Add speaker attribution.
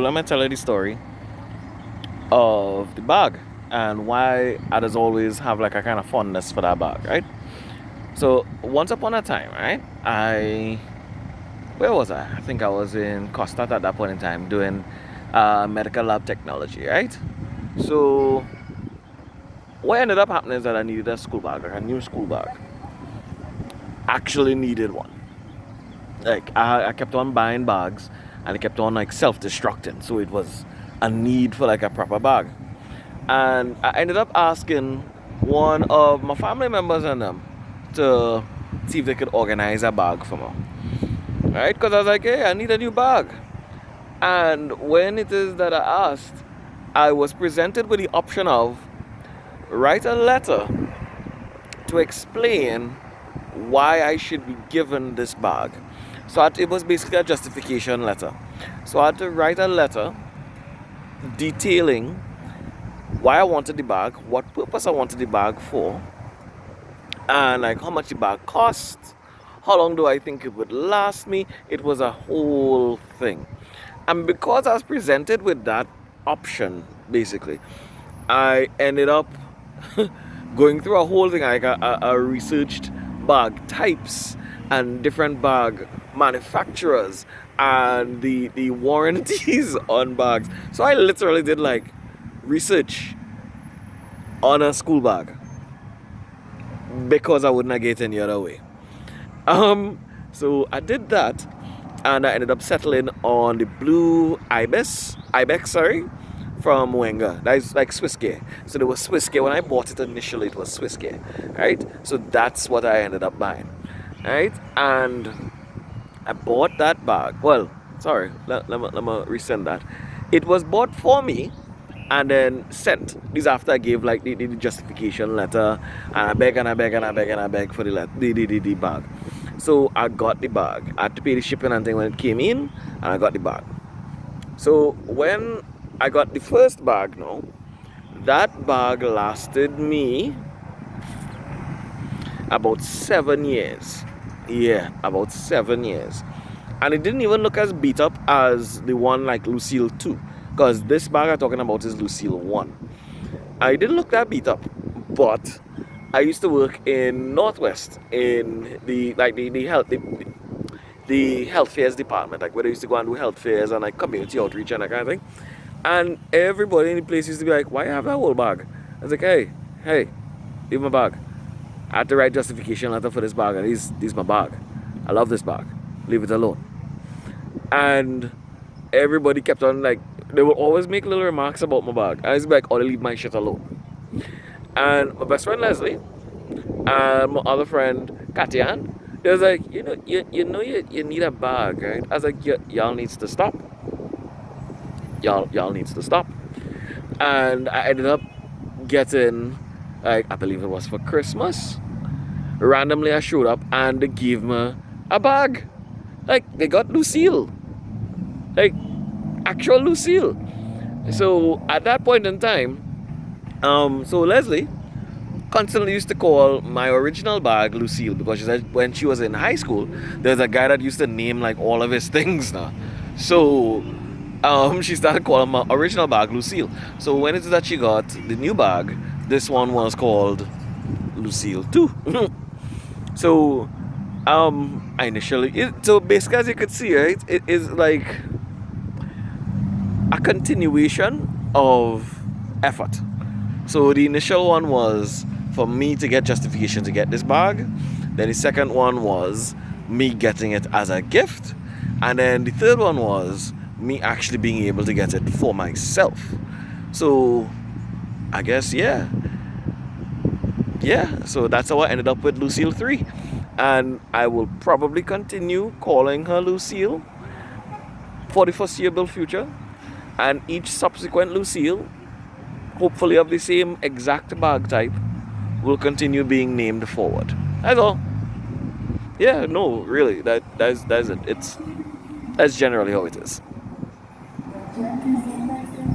Speaker 1: let me tell you the story of the bag and why I just always have like a kind of fondness for that bag, right? So once upon a time, right? Where was I? I think I was in Costa at that point in time doing medical lab technology, right? So what ended up happening is that I needed a school bag, like a new school bag. Actually needed one. Like I kept on buying bags and it kept on like self-destructing. So it was a need for like a proper bag. And I ended up asking one of my family members and them to see if they could organize a bag for me. Right? Because I was like, hey, I need a new bag. And when it is that I asked, I was presented with the option of write a letter to explain why I should be given this bag. So it was basically a justification letter. So I had to write a letter detailing why I wanted the bag, what purpose I wanted the bag for, and like how much the bag cost, how long do I think it would last me. It was a whole thing. And because I was presented with that option, basically, I ended up going through a whole thing. Like I researched bag types and different bag manufacturers and the warranties on bags. So I literally did like research on a school bag because I wouldn't get any other way. So I did that, and I ended up settling on the blue Ibex, sorry, from Wenger. That is like Swiss gear. So there was Swiss gear when I bought it initially. It was Swiss gear, right? So that's what I ended up buying, right? And I bought that bag. Well, sorry, let me resend that. It was bought for me and then sent. This after I gave like the justification letter, and I beg and I beg and I beg and I beg for the bag. So I got the bag. I had to pay the shipping and thing when it came in, and I got the bag. So when I got the first bag now, that bag lasted me about 7 years. Yeah, about 7 years. And it didn't even look as beat up as the one like Lucille 2. Because this bag I'm talking about is Lucille 1. I didn't look that beat up. But I used to work in Northwest in the health fairs department, like where they used to go and do health fairs and like community outreach and that kind of thing. And everybody in the place used to be like, why you have that whole bag? I was like, hey, leave my bag. I had to write justification letter for this bag, and this is my bag. I love this bag. Leave it alone. And everybody kept on like, they would always make little remarks about my bag. I was like, oh, leave my shit alone. And my best friend Leslie and my other friend Katian, they was like, you need a bag, right? I was like, y'all needs to stop. Y'all needs to stop. And I ended up getting, like, I believe it was for Christmas. Randomly I showed up and they gave me a bag. Like, they got Lucille. Like, actual Lucille. So at that point in time, so Leslie constantly used to call my original bag Lucille, because she said when she was in high school, there's a guy that used to name like all of his things now. So she started calling my original bag Lucille. So when it is that she got the new bag, this one was called Lucille 2. So I initially, so basically, as you could see, right, it is like a continuation of effort. So the initial one was for me to get justification to get this bag. Then the second one was me getting it as a gift. And then the third one was me actually being able to get it for myself. So I guess, yeah. So that's how I ended up with Lucille 3. And I will probably continue calling her Lucille for the foreseeable future. And each subsequent Lucille, hopefully of the same exact bag type, will continue being named forward. That's all. Yeah, no, really, that's it. That's generally how it is.